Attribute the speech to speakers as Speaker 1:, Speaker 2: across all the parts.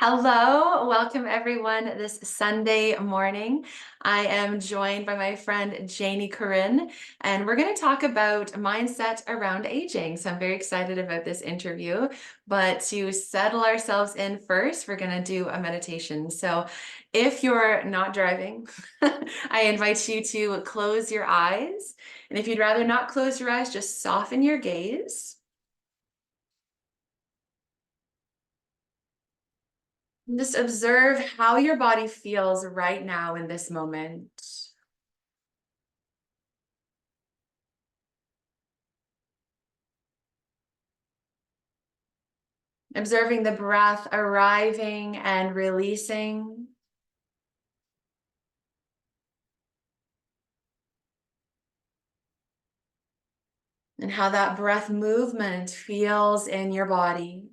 Speaker 1: Hello, welcome everyone this Sunday morning. I am joined by my friend Janie Corinne, and we're going to talk about mindset around aging. So I'm very excited about this interview. But to settle ourselves in first, we're going to do a meditation. So if you're not driving, I invite you to close your eyes. And if you'd rather not close your eyes, just soften your gaze. Just observe how your body feels right now in this moment. Observing the breath arriving and releasing. And how that breath movement feels in your body.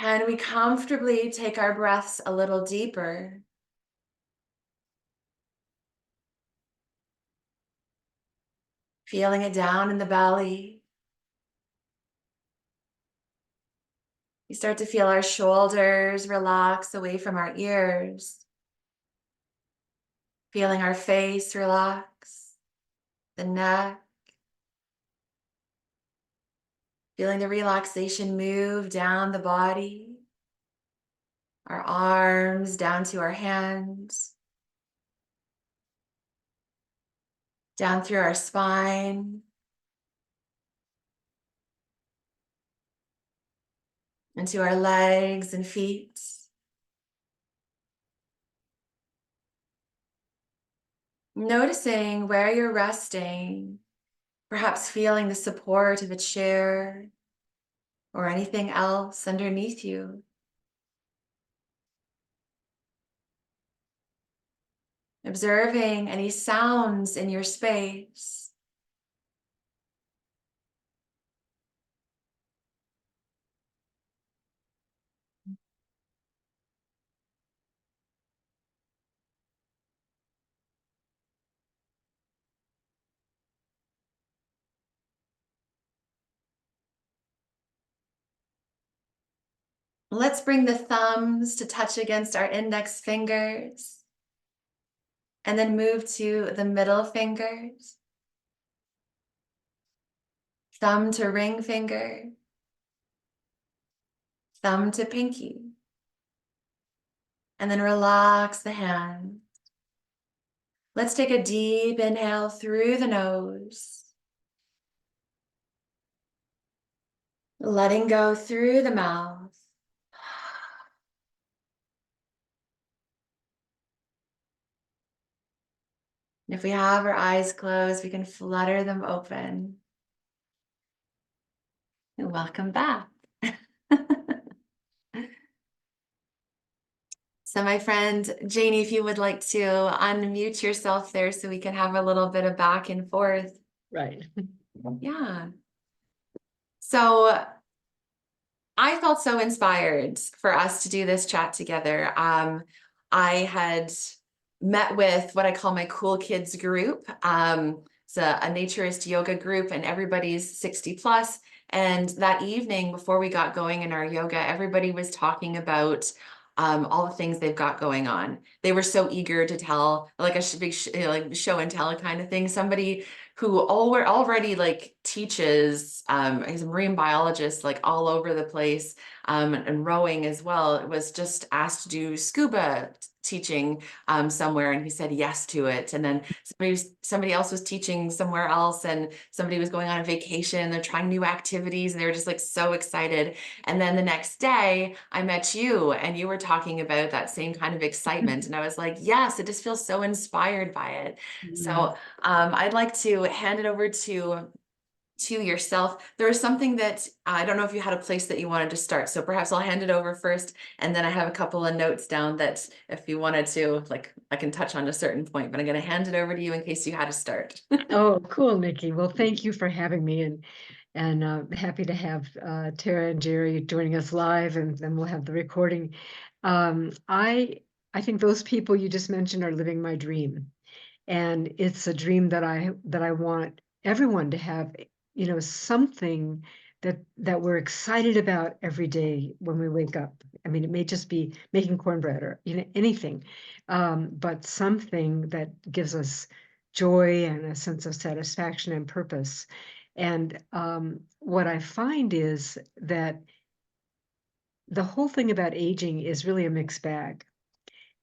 Speaker 1: And we comfortably take our breaths a little deeper. Feeling it down in the belly. We start to feel our shoulders relax away from our ears. Feeling our face relax, the neck. Feeling the relaxation move down the body, our arms down to our hands, down through our spine, into our legs and feet. Noticing where you're resting, perhaps feeling the support of a chair or anything else underneath you. Observing any sounds in your space. Let's bring the thumbs to touch against our index fingers, and then move to the middle fingers. Thumb to ring finger, thumb to pinky, and then relax the hand. Let's take a deep inhale through the nose, letting go through the mouth. And if we have our eyes closed, we can flutter them open. And welcome back. So my friend Janie, if you would like to unmute yourself there so we can have a little bit of back and forth.
Speaker 2: Right.
Speaker 1: Yeah. So I felt so inspired for us to do this chat together. I had met with what I call my cool kids group. It's a naturist yoga group, and everybody's 60 plus. And that evening before we got going in our yoga, everybody was talking about all the things they've got going on. They were so eager to tell, like a big like show and tell kind of thing. Somebody who already like teaches, he's a marine biologist, like all over the place, and rowing as well, was just asked to do scuba teaching somewhere, and he said yes to it. And then somebody else was teaching somewhere else, and somebody was going on a vacation. They're trying new activities, and they were just like so excited. And then the next day, I met you, and you were talking about that same kind of excitement, and I was like, yes, it just feels so inspired by it. So I'd like to hand it over to yourself. There was something that I don't know if you had a place that you wanted to start. So perhaps I'll hand it over first, and then I have a couple of notes down that if you wanted to, like, I can touch on a certain point, but I'm going to hand it over to you in case you had to start.
Speaker 2: Oh, cool, Nikki. Well, thank you for having me, and happy to have Tara and Jerry joining us live, and then we'll have the recording. I think those people you just mentioned are living my dream, And it's a dream that I want everyone to have, something that we're excited about every day when we wake up. I mean, it may just be making cornbread or anything, but something that gives us joy and a sense of satisfaction and purpose. And what I find is that the whole thing about aging is really a mixed bag.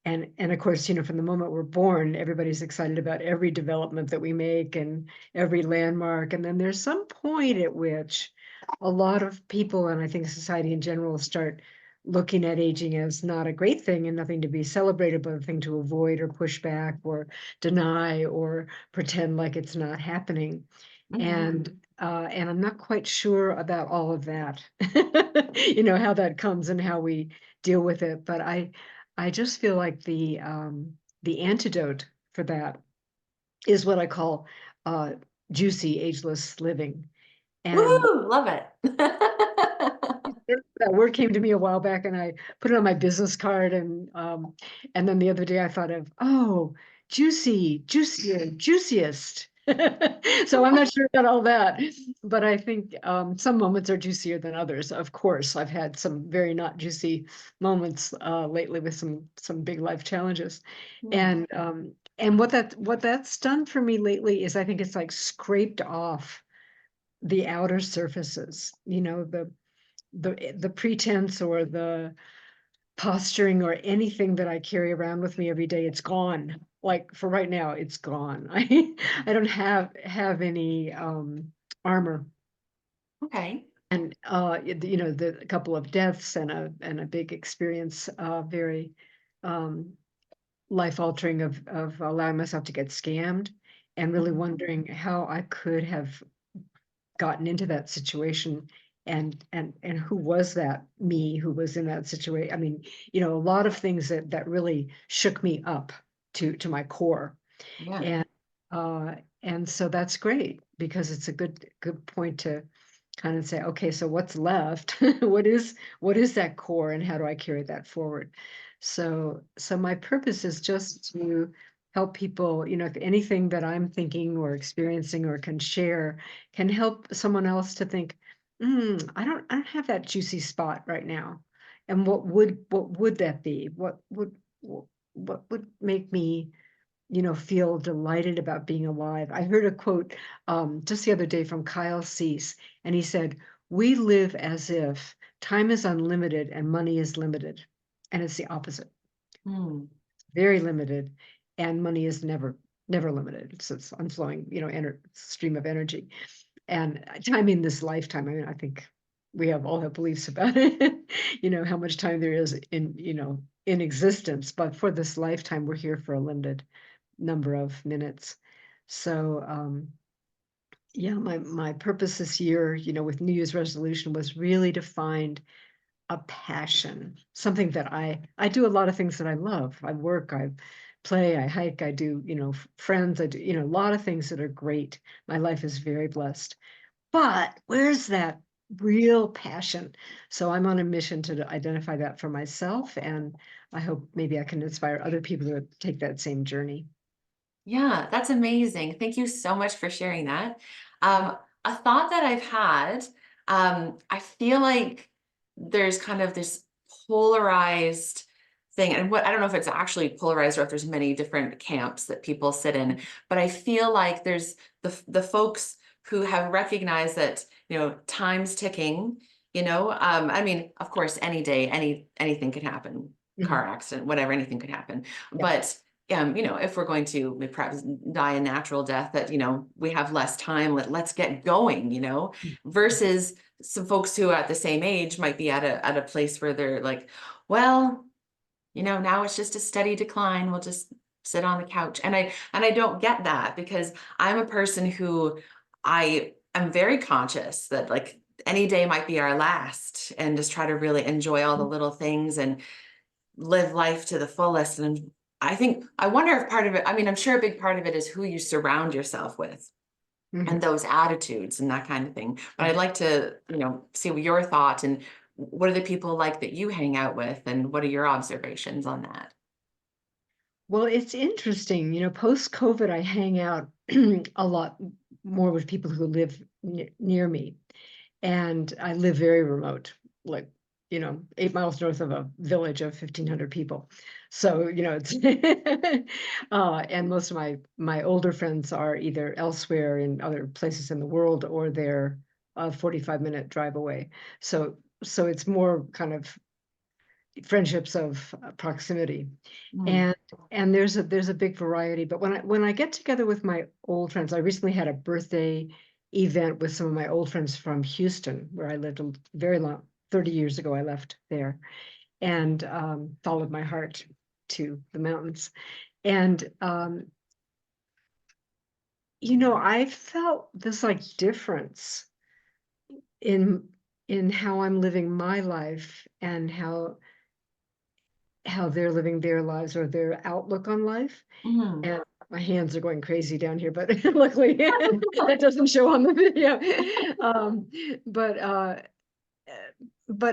Speaker 2: And of course, from the moment we're born, everybody's excited about every development that we make and every landmark. And then there's some point at which a lot of people, and I think society in general, start looking at aging as not a great thing and nothing to be celebrated, but a thing to avoid or push back or deny or pretend like it's not happening. And I'm not quite sure about all of that, how that comes and how we deal with it. But I just feel like the antidote for that is what I call uh, juicy, ageless living. And
Speaker 1: Woohoo, love it.
Speaker 2: that word came to me a while back, and I put it on my business card. And then the other day I thought of, oh, juicy, juicier, juiciest. So I'm not sure about all that, but I think some moments are juicier than others. Of course, I've had some very not juicy moments lately with some big life challenges,
Speaker 1: Hmm.
Speaker 2: and what that's done for me lately is I think it's like scraped off the outer surfaces, the pretense or the posturing or anything that I carry around with me every day. It's gone. Like for right now, it's gone. I don't have any armor.
Speaker 1: Okay.
Speaker 2: And the couple of deaths and a big experience, very um life altering of allowing myself to get scammed and really
Speaker 1: Mhm.
Speaker 2: wondering how I could have gotten into that situation, and who was that me who was in that situation. I mean, a lot of things that really shook me up to my core.
Speaker 1: Yeah.
Speaker 2: And uh and so that's great because it's a good point to kind of say, okay, so what's left? What is that core, and how do I carry that forward? So my purpose is just to help people, if anything that I'm thinking or experiencing or can share can help someone else to think, I don't have that juicy spot right now. And what would that be? What would make me feel delighted about being alive? I heard a quote just the other day from Kyle Cease, and he said, "We live as if time is unlimited and money is limited." And it's the opposite,
Speaker 1: Hmm.
Speaker 2: very limited, and money is never limited. It's this unflowing, stream of energy. And time in this lifetime, I mean, I think we all have beliefs about it, how much time there is in existence. But for this lifetime, we're here for a limited number of minutes. So yeah, my purpose this year, with New Year's resolution was really to find a passion, something that I do a lot of things that I love. I work, I play, I hike, I do, friends, I do, a lot of things that are great. My life is very blessed. But where's that real passion? So I'm on a mission to identify that for myself, and I hope maybe I can inspire other people to take that same journey.
Speaker 1: Yeah, that's amazing. Thank you so much for sharing that. A thought that I've had, I feel like there's kind of this polarized thing, and what I don't know if it's actually polarized or if there's many different camps that people sit in, but I feel like there's the folks who have recognized that, time's ticking, I mean, of course, any day, anything could happen, car
Speaker 2: Mhm.
Speaker 1: accident, whatever, anything could happen.
Speaker 2: Yeah.
Speaker 1: But if we're going to perhaps die a natural death, that, we have less time, let's get going, versus some folks who at the same age might be at a place where they're like, well, now it's just a steady decline. We'll just sit on the couch. And I don't get that, because I'm a person who I am very conscious that, like, any day might be our last, and just try to really enjoy all the little things and live life to the fullest. And I wonder if part of it, I mean, I'm sure a big part of it is who you surround yourself with and
Speaker 2: Mhm.
Speaker 1: those attitudes and that kind of thing. But
Speaker 2: Yeah.
Speaker 1: I'd like to, see what your thought, and what are the people like that you hang out with, and what are your observations on that?
Speaker 2: Well, it's interesting, post-COVID, I hang out a lot more with people who live near me. And I live very remote, like, 8 miles north of a village of 1,500 people. So, it's and most of my older friends are either elsewhere in other places in the world, or they're a 45-minute drive away. So it's more kind of friendships of proximity.
Speaker 1: Mm,
Speaker 2: And there's a big variety. But when I get together with my old friends, I recently had a birthday event with some of my old friends from Houston, where I lived a very long, 30 years ago. I left there and followed my heart to the mountains. And I felt this like difference in how I'm living my life, and how they're living their lives, or their outlook on life.
Speaker 1: mm,
Speaker 2: And my hands are going crazy down here, but luckily that doesn't show on the video. Um, but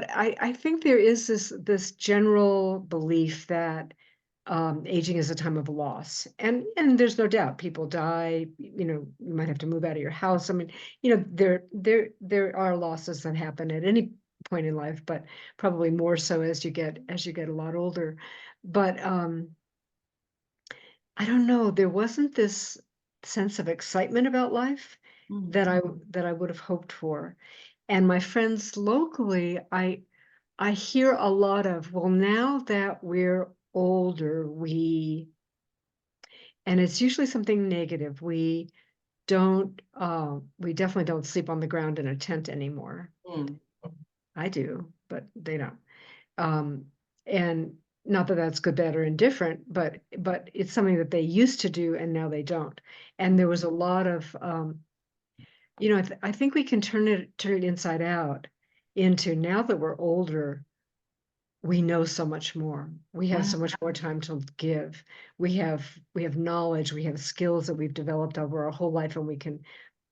Speaker 2: I think there is this general belief that aging is a time of loss, and there's no doubt people die. You might have to move out of your house. I mean, there are losses that happen at any point in life, but probably more so as you get a lot older. But I don't know, there wasn't this sense of excitement about life
Speaker 1: mm,
Speaker 2: that I would have hoped for. And my friends locally, I hear a lot of, well, now that we're older, and it's usually something negative. We definitely don't sleep on the ground in a tent anymore.
Speaker 1: mm,
Speaker 2: I do, but they don't. Um, and not that that's good, bad, or indifferent, but it's something that they used to do and now they don't. And there was a lot of, I think we can turn it inside out into, now that we're older, we know so much more. We have
Speaker 1: mm,
Speaker 2: so much more time to give. We have knowledge, we have skills that we've developed over our whole life, and we can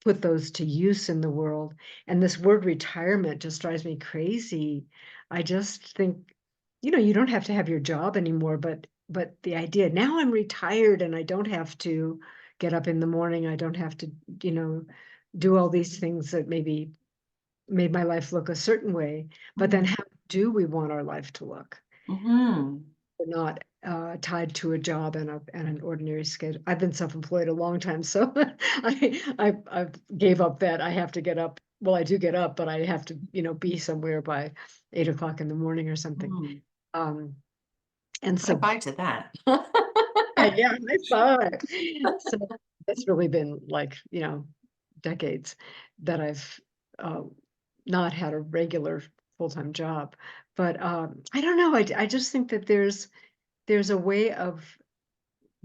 Speaker 2: put those to use in the world. And this word retirement just drives me crazy. I just think, you don't have to have your job anymore, but the idea, now I'm retired and I don't have to get up in the morning, I don't have to, you know, do all these things that maybe made my life look a certain way. But then
Speaker 1: mm,
Speaker 2: how do we want our life to look?
Speaker 1: mhm.
Speaker 2: We're not tied to a job and an ordinary schedule. I've been self-employed a long time, so I gave up that I have to get up. Well, I do get up, but I have to, be somewhere by 8 o'clock in the morning or something.
Speaker 1: Mm.
Speaker 2: Um, and
Speaker 1: Bye
Speaker 2: so,
Speaker 1: bye to that.
Speaker 2: yeah, high five. So it's really been like, decades that I've uh, not had a regular full-time job. But I don't know. I just think that there's a way of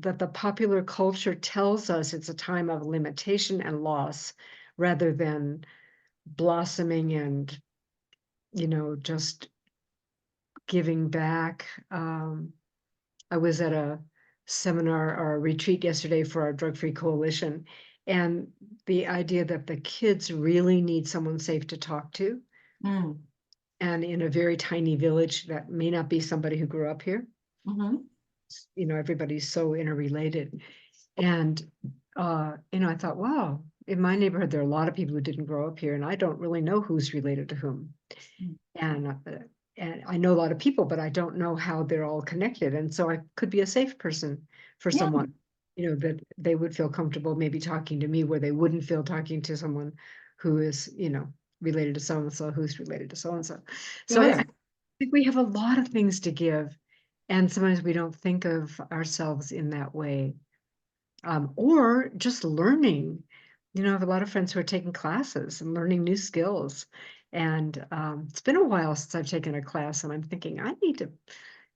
Speaker 2: that the popular culture tells us it's a time of limitation and loss, rather than blossoming and, just giving back. I was at a seminar or a retreat yesterday for our drug-free coalition, and the idea that the kids really need someone safe to talk to,
Speaker 1: Mm,
Speaker 2: and in a very tiny village that may not be somebody who grew up here.
Speaker 1: mhm,
Speaker 2: Everybody's so interrelated. And I thought, wow, in my neighborhood there are a lot of people who didn't grow up here, and I don't really know who's related to whom.
Speaker 1: mm.
Speaker 2: And I know a lot of people, but I don't know how they're all connected. And so I could be a safe person for
Speaker 1: Yeah,
Speaker 2: someone, that they would feel comfortable maybe talking to me, where they wouldn't feel talking to someone who is, related to so and so, who's related to so and so. So I
Speaker 1: sure.
Speaker 2: think we have a lot of things to give, and sometimes we don't think of ourselves in that way. Or just learning. I have a lot of friends who are taking classes and learning new skills. And it's been a while since I've taken a class, and I'm thinking I need to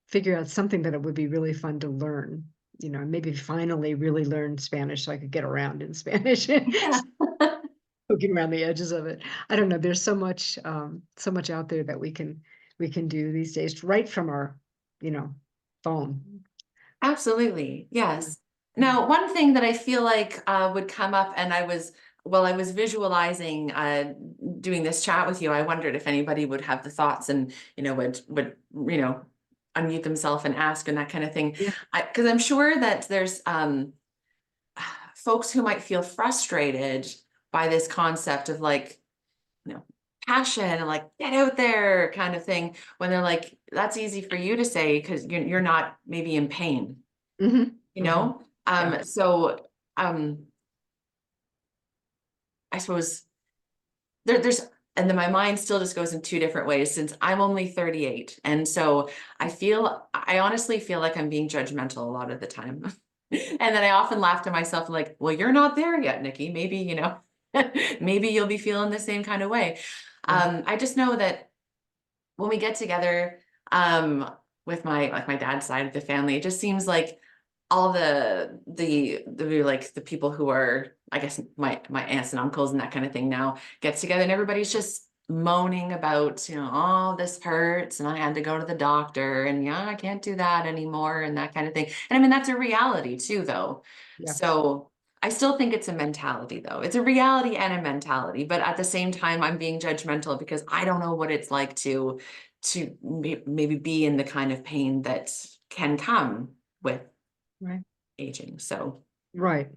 Speaker 2: figure out something that it would be really fun to learn. And maybe finally really learn Spanish so I could get around in Spanish,
Speaker 1: Yeah,
Speaker 2: poking around the edges of it. I don't know. There's so much out there that we can do these days, right from our, you know, phone.
Speaker 1: absolutely. Yes.
Speaker 2: Mm.
Speaker 1: Now, one thing that I feel like would come up, and while I was visualizing doing this chat with you, I wondered if anybody would have the thoughts and, would, unmute themselves and ask and that kind of thing.
Speaker 2: Yeah.
Speaker 1: Because I'm sure that there's folks who might feel frustrated by this concept of like, you know, passion and like get out there kind of thing, when they're like, that's easy for you to say because you're not maybe in pain,
Speaker 2: Hmm.
Speaker 1: you
Speaker 2: Hmm.
Speaker 1: know?
Speaker 2: Yeah.
Speaker 1: So I suppose there's, and then my mind still just goes in two different ways since I'm only 38. And so I honestly feel like I'm being judgmental a lot of the time. And then I often laugh to myself like, well, you're not there yet, Nikki. Maybe, maybe you'll be feeling the same kind of way.
Speaker 2: Yeah.
Speaker 1: I just know that when we get together, um, with my dad's side of the family, it just seems like all the like the people who are, I guess, my aunts and uncles and that kind of thing now gets together and everybody's just moaning about, oh, this hurts and I had to go to the doctor and yeah, I can't do that anymore and that kind of thing. And I mean, that's a reality too, though.
Speaker 2: Yeah.
Speaker 1: So I still think it's a mentality, though. It's a reality and a mentality, but at the same time, I'm being judgmental because I don't know what it's like to maybe be in the kind of pain that can come with
Speaker 2: Right.
Speaker 1: aging. So,
Speaker 2: Right.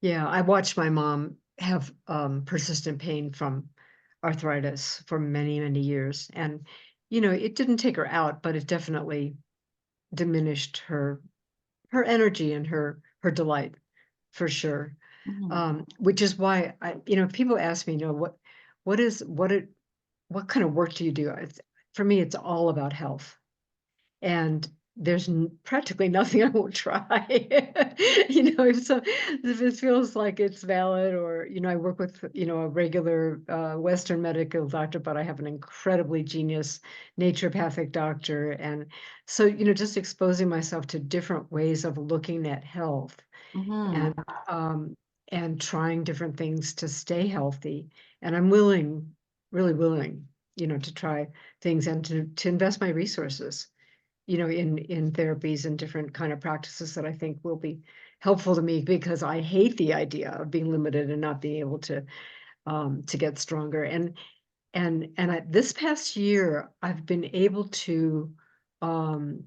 Speaker 2: Yeah. I watched my mom have persistent pain from arthritis for many, many years. And, it didn't take her out, but it definitely diminished her energy and her delight for sure.
Speaker 1: mhm,
Speaker 2: Which is why people ask me, what is what kind of work do you do? For me, it's all about health. And there's practically nothing I won't try. If it feels like it's valid, or I work with a regular Western medical doctor, but I have an incredibly genius naturopathic doctor, and so just exposing myself to different ways of looking at health,
Speaker 1: mhm.
Speaker 2: and um, and trying different things to stay healthy. And I'm willing, really willing, to try things and to invest my resources in therapies and different kind of practices that I think will be helpful to me, because I hate the idea of being limited and not being able to get stronger. This past year, I've been able to um,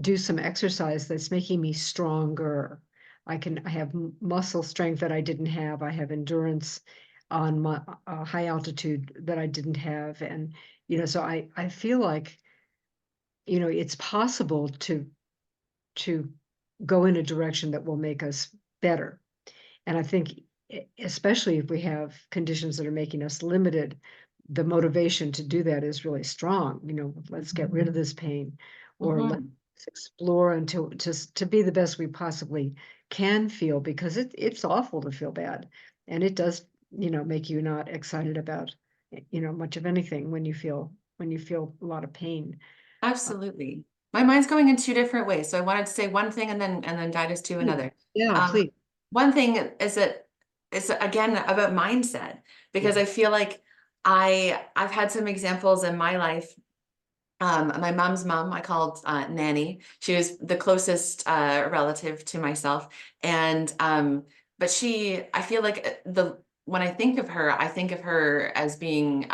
Speaker 2: do some exercise that's making me stronger. I have muscle strength that I didn't have. I have endurance on my high altitude that I didn't have, and so I feel like it's possible to go in a direction that will make us better. And I think, especially if we have conditions that are making us limited, the motivation to do that is really strong. Let's get rid of this pain, or let's
Speaker 1: Mhm.
Speaker 2: explore until to be the best we possibly can feel, because it's awful to feel bad. And it does, make you not excited about, much of anything when you feel a lot of pain. Uh,
Speaker 1: Absolutely. My mind's going in two different ways. So I wanted to say one thing and then guide us to
Speaker 2: Please.
Speaker 1: another.
Speaker 2: Yeah,
Speaker 1: Um,
Speaker 2: please.
Speaker 1: One thing is that it's again about mindset, because
Speaker 2: Yeah.
Speaker 1: I feel like I've had some examples in my life. My mom's mom, I called Nanny. She was the closest relative to myself, and but I feel like when I think of her, I think of her as being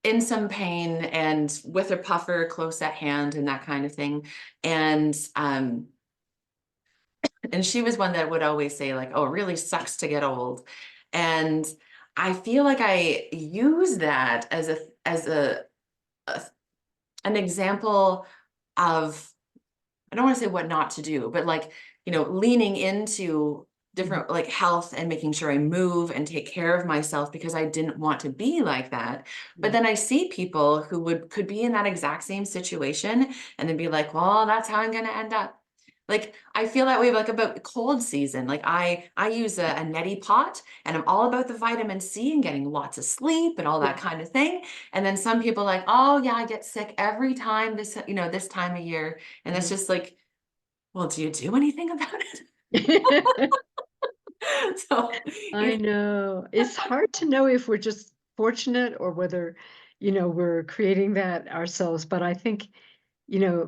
Speaker 1: in some pain and with a puffer close at hand and that kind of thing. And she was one that would always say like, "Oh, it really sucks to get old," and I feel like I use that a an example of, I don't want to say what not to do, but like, leaning into
Speaker 2: Mhm.
Speaker 1: different like health and making sure I move and take care of myself because I didn't want to be like that. But
Speaker 2: Yeah.
Speaker 1: then I see people who could be in that exact same situation and then be like, well, that's how I'm going to end up. Like I feel that way like about cold season. Like I use a neti pot and I'm all about the vitamin C and getting lots of sleep and all that kind of thing. And then some people like, oh yeah, I get sick every time this time of year. And that's
Speaker 2: Mhm.
Speaker 1: just like, well, do you do anything about it? So,
Speaker 2: I know. It's hard to know if we're just fortunate, or whether, we're creating that ourselves. But I think,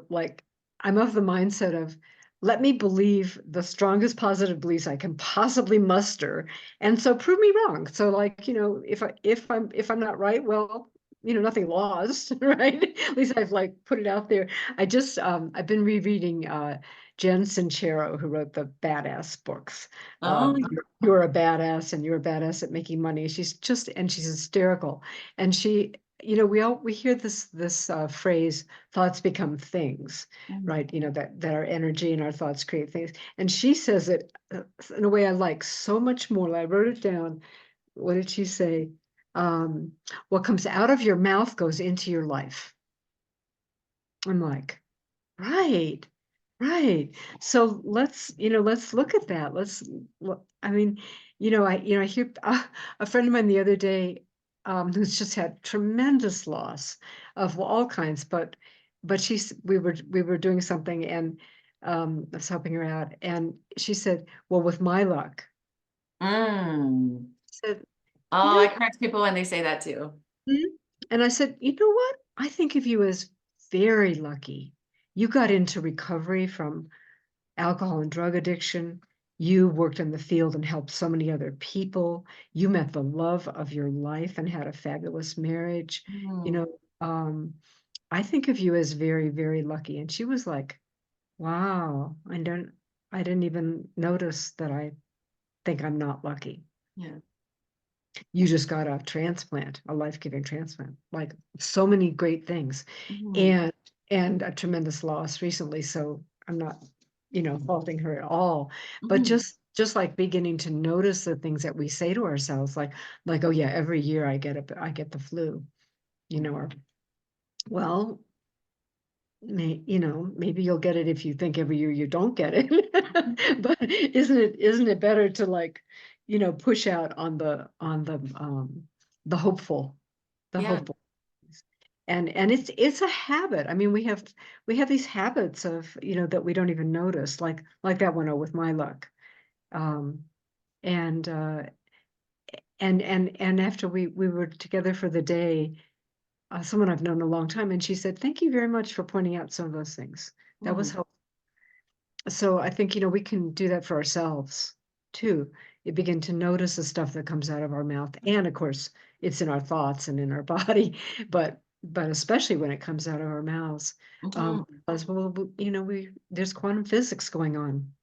Speaker 2: like, I'm of the mindset of, let me believe the strongest positive beliefs I can possibly muster. And so prove me wrong. So like, if I'm not right, well, nothing lost, right? At least I've like put it out there. I've been rereading Jen Sincero, who wrote the Badass books.
Speaker 1: Oh,
Speaker 2: You're a Badass and you're a badass at making money. And she's hysterical. And she, we hear this phrase, thoughts become things,
Speaker 1: mm,
Speaker 2: right? That our energy and our thoughts create things. And she says it in a way I like so much more. I wrote it down. What did she say? Um, what comes out of your mouth goes into your life. I'm like, right, right. So let's look at that. I mean, I hear a friend of mine the other day, who's just had tremendous loss of all kinds, but we were doing something and I was helping her out, and she said, well, with my luck,
Speaker 1: mm.
Speaker 2: I said, you
Speaker 1: Oh,
Speaker 2: know,
Speaker 1: I correct people when they say that too.
Speaker 2: Mhm. And I said, you know what? I think of you as very lucky. You got into recovery from alcohol and drug addiction. You worked in the field and helped so many other people. You met the love of your life and had a fabulous marriage. You
Speaker 1: Mm,
Speaker 2: know, I think of you as very, very lucky. And she was like, wow, I didn't even notice that I think I'm not lucky.
Speaker 1: yeah.
Speaker 2: You just got a transplant, a life-giving transplant, like so many great things,
Speaker 1: Mm,
Speaker 2: and and a tremendous loss recently. So I'm not, faulting her at all, but
Speaker 1: mm,
Speaker 2: just like beginning to notice the things that we say to ourselves, like, oh yeah, every year I get the flu, or well, maybe you'll get it if you think every year you don't get it. But isn't it better to like, push out on the hopeful, the
Speaker 1: yeah.
Speaker 2: hopeful. And it's a habit. I mean, we have these habits of, that we don't even notice, like that one, with my luck. Um, and and after we were together for the day, someone I've known a long time, and she said, "Thank you very much for pointing out some of those things. That was
Speaker 1: Mm,
Speaker 2: helpful." So I think, we can do that for ourselves too. You begin to notice the stuff that comes out of our mouth. And of course, it's in our thoughts and in our body, but especially when it comes out of our mouths.
Speaker 1: mhm,
Speaker 2: As well, there's quantum physics going on.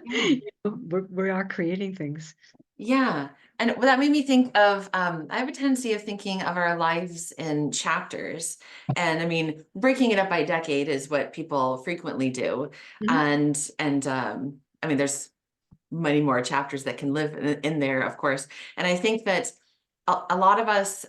Speaker 1: yeah.
Speaker 2: We are creating things.
Speaker 1: Yeah. And that made me think of, I have a tendency of thinking of our lives in chapters. And I mean, breaking it up by decade is what people frequently do.
Speaker 2: Mhm,
Speaker 1: And I mean, there's many more chapters that can live in there, of course. And I think that a lot of us,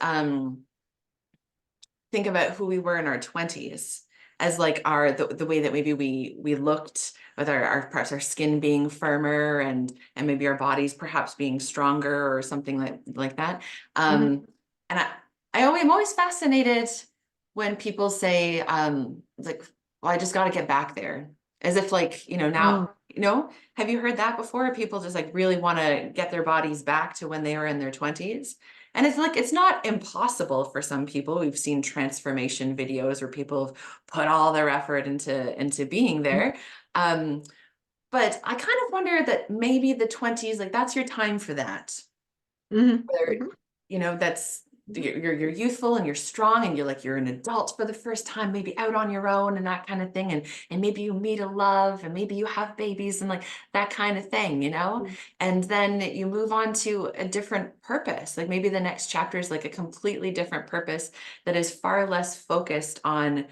Speaker 1: think about who we were in our 20s as like the way that maybe we looked with our perhaps our skin being firmer and maybe our bodies perhaps being stronger or something like that.
Speaker 2: mhm.
Speaker 1: And I'm always fascinated when people say like, well, I just got to get back there, as if like, now,
Speaker 2: Oh,
Speaker 1: have you heard that before? People just like really want to get their bodies back to when they were in their 20s. And it's like it's not impossible for some people. We've seen transformation videos where people have put all their effort into being there. Um, but I kind of wonder that maybe the 20s, like that's your time for that.
Speaker 2: mhm,
Speaker 1: Where,
Speaker 2: mhm,
Speaker 1: that's
Speaker 2: mhm,
Speaker 1: you're youthful and you're strong and you're an adult for the first time, maybe out on your own and that kind of thing. And maybe you meet a love and maybe you have babies and like that kind of thing.
Speaker 2: mhm,
Speaker 1: And then you move on to a different purpose. Like maybe the next chapter is like a completely different purpose that is far less focused on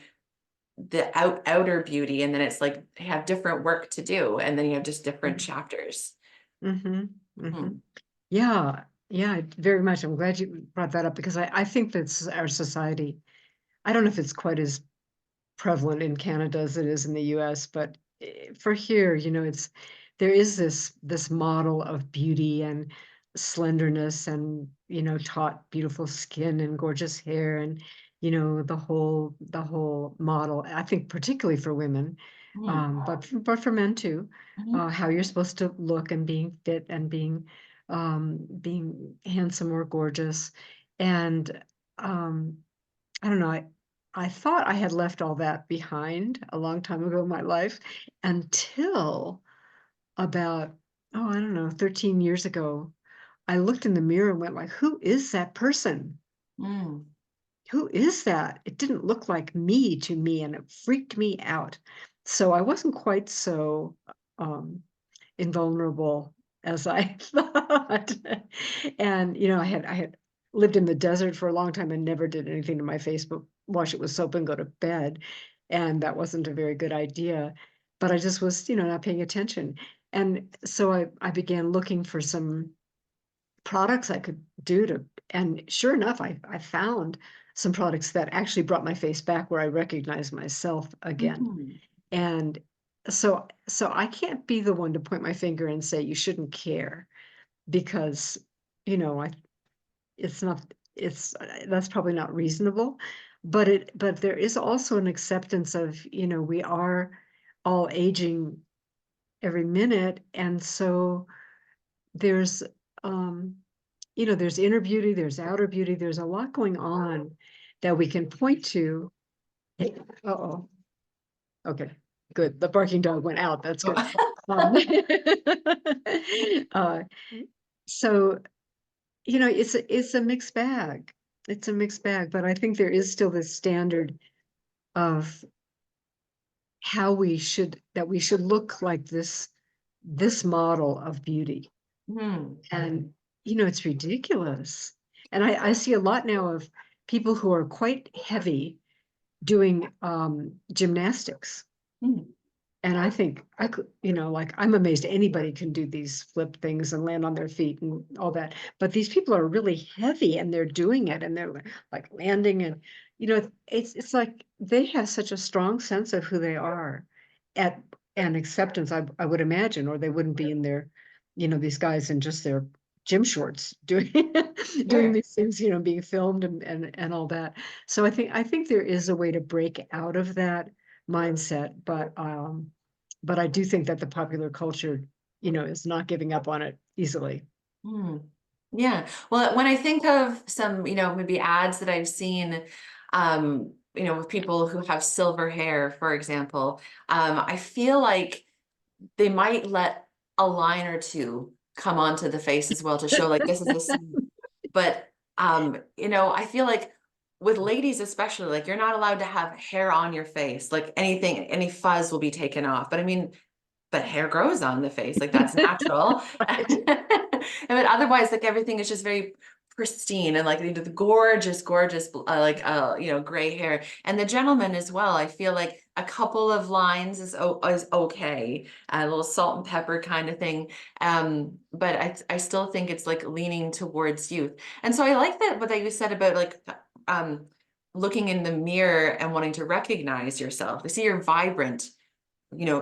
Speaker 1: the outer beauty. And then it's like you have different work to do. And then you have just different
Speaker 2: mhm,
Speaker 1: chapters.
Speaker 2: mhm, mhm.
Speaker 1: Mhm.
Speaker 2: Yeah, yeah, very much. I'm glad you brought that up because I think that's our society. I don't know if it's quite as prevalent in Canada as it is in the US, but for here, there is this model of beauty and slenderness and, taut beautiful skin and gorgeous hair and, the whole model. I think particularly for women,
Speaker 1: Mhm.
Speaker 2: but for men too,
Speaker 1: Mhm.
Speaker 2: how you're supposed to look and being fit and being handsome or gorgeous. And um, I don't know. I thought I had left all that behind a long time ago in my life until about, oh, I don't know, 13 years ago. I looked in the mirror and went like, who is that person?
Speaker 1: Mhm.
Speaker 2: who is that? It didn't look like me to me, and it freaked me out. So I wasn't quite so invulnerable as I thought. And I had lived in the desert for a long time and never did anything to my face but wash it with soap and go to bed. And that wasn't a very good idea. But I just was, not paying attention. And so I began looking for some products I could do to, and sure enough, I found some products that actually brought my face back where I recognized myself again.
Speaker 1: Mhm.
Speaker 2: And so I can't be the one to point my finger and say you shouldn't care because, I it's not it's that's probably not reasonable. But there is also an acceptance of, we are all aging every minute. And so there's um there's inner beauty, there's outer beauty, there's a lot going on that we can point to. Uh-oh. Okay, good. The barking dog went out. That's good. Um, uh, so, it's a mixed bag. It's a mixed bag, but I think there is still this standard of that we should look like this model of beauty.
Speaker 1: Mhm.
Speaker 2: And, it's ridiculous. And I see a lot now of people who are quite heavy doing gymnastics.
Speaker 1: Mhm.
Speaker 2: And I think I could, like I'm amazed anybody can do these flip things and land on their feet and all that. But these people are really heavy and they're doing it and they're like landing and it's like they have such a strong sense of who they are at and acceptance, I would imagine, or they wouldn't be in their, these guys in just their gym shorts doing doing
Speaker 1: Sure.
Speaker 2: these things, being filmed and all that. So I think there is a way to break out of that mindset, but I do think that the popular culture, is not giving up on it easily.
Speaker 1: Mm. Yeah. Well, when I think of some, maybe ads that I've seen, with people who have silver hair, for example, I feel like they might let a line or two come onto the face as well to show like this is a sign. But I feel like with ladies especially, like you're not allowed to have hair on your face. Like anything, any fuzz will be taken off. But I mean, but hair grows on the face, like that's natural.
Speaker 2: Right.
Speaker 1: But otherwise, like everything is just very pristine and like the gorgeous, gorgeous, gray hair. And the gentleman as well. I feel like a couple of lines is okay, a little salt and pepper kind of thing. But I still think it's like leaning towards youth. And so I like that what that you said about like um looking in the mirror and wanting to recognize yourself. I see you're vibrant,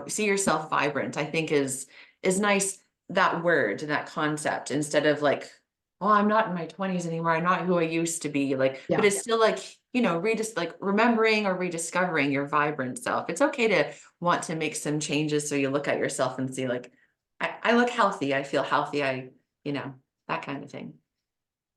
Speaker 1: see yourself vibrant, I think is nice, that word and that concept, instead of like, oh, I'm not in my 20s anymore, I'm not who I used to be, like, but
Speaker 2: Yeah.
Speaker 1: it's still like, like remembering or rediscovering your vibrant self. It's okay to want to make some changes so you look at yourself and see like, I look healthy, I feel healthy, you know, that kind of thing.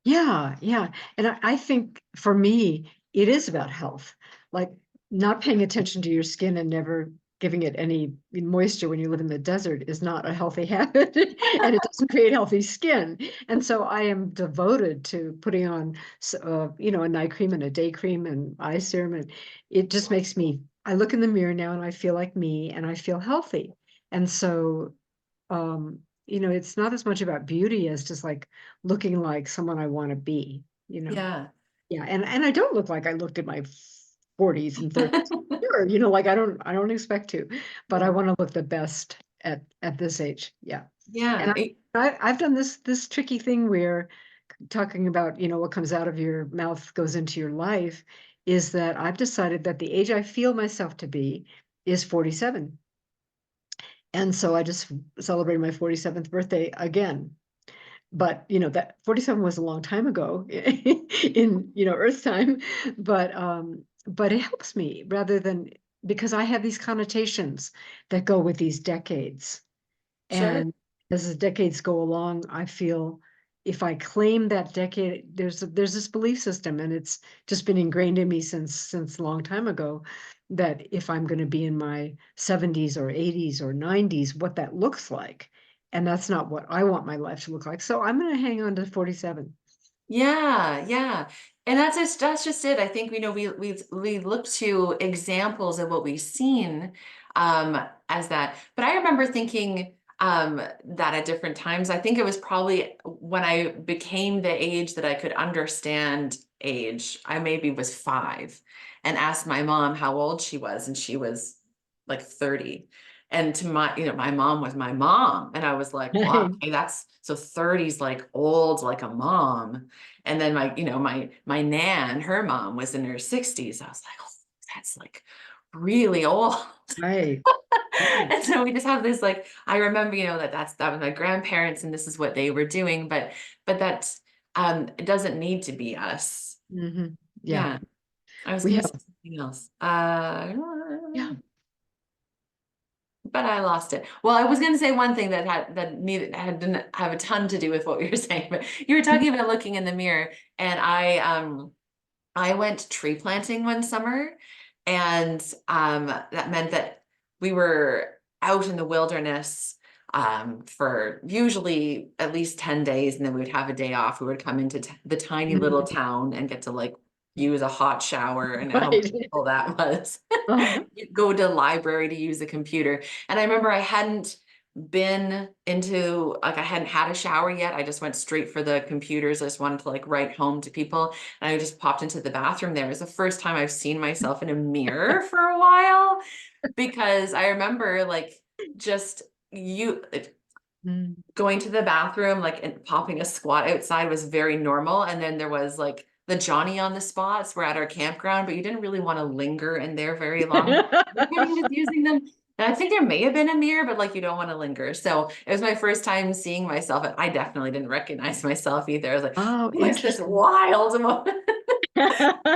Speaker 2: Yeah, yeah. And I think for me, it is about health. Like not paying attention to your skin and never giving it any moisture when you live in the desert is not a healthy habit and it doesn't create healthy skin. And so I am devoted to putting on, a night cream and a day cream and eye serum. And it just makes I look in the mirror now and I feel like me and I feel healthy. And so it's not as much about beauty as just like looking like someone I want to be.
Speaker 1: Yeah.
Speaker 2: Yeah, and I don't look like I looked at my 40s and 30s. Sure, like I don't expect to, but I
Speaker 1: Yeah.
Speaker 2: want to look the best at this age. Yeah. And
Speaker 1: Yeah.
Speaker 2: I've done this tricky thing where talking about, what comes out of your mouth goes into your life, is that I've decided that the age I feel myself to be is 47. And so I just celebrated my 47th birthday again. But that 47 was a long time ago in Earth time. But it helps me rather than, because I have these connotations that go with these decades.
Speaker 1: Sure.
Speaker 2: And as the decades go along, I feel if I claim that decade, there's this belief system, and it's just been ingrained in me since a long time ago, that if I'm going to be in my 70s or 80s or 90s, what that looks like. And that's not what I want my life to look like. So I'm going to hang on to 47.
Speaker 1: Yeah, yeah. And that's just it. I think, we look to examples of what we've seen as that. But I remember thinking that at different times. I think it was probably when I became the age that I could understand age. I maybe was 5 and asked my mom how old she was, and she was like 30. And to my mom was my mom. And I was like, wow,
Speaker 2: Right.
Speaker 1: okay, that's so 30's like old, like a mom. And then my nan, her mom was in her 60s. I was like, oh, that's like really old.
Speaker 2: Right. Right.
Speaker 1: And so we just have this like, I remember, that was my grandparents and this is what they were doing, but that it doesn't need to be us.
Speaker 2: Yeah.
Speaker 1: Yeah. I was
Speaker 2: We
Speaker 1: gonna
Speaker 2: have,
Speaker 1: say something else.
Speaker 2: yeah.
Speaker 1: But I lost it. Well, I was going to say one thing didn't have a ton to do with what we were saying, but you were talking about looking in the mirror, and I went tree planting one summer, and that meant that we were out in the wilderness for usually at least 10 days, and then we would have a day off. We would come into the tiny little
Speaker 2: Mhm.
Speaker 1: town and get to like use a hot shower, and how
Speaker 2: Right.
Speaker 1: beautiful that was.
Speaker 2: Uh-huh.
Speaker 1: Go to the library to use a computer. And I remember I hadn't been into like I hadn't had a shower yet. I just went straight for the computers. I just wanted to like write home to people. And I just popped into the bathroom there. It was the first time I've seen myself in a mirror for a while, because I remember like just you
Speaker 2: Mm.
Speaker 1: going to the bathroom, like, and popping a squat outside was very normal. And then there was like the Johnny on the spots were at our campground, but you didn't really want to linger in there very long. Everybody was using them. And I think there may have been a mirror, but like you don't want to linger. So it was my first time seeing myself. And I definitely didn't recognize myself either. I was like,
Speaker 2: Oh,
Speaker 1: what's this
Speaker 2: interesting.
Speaker 1: wild moment?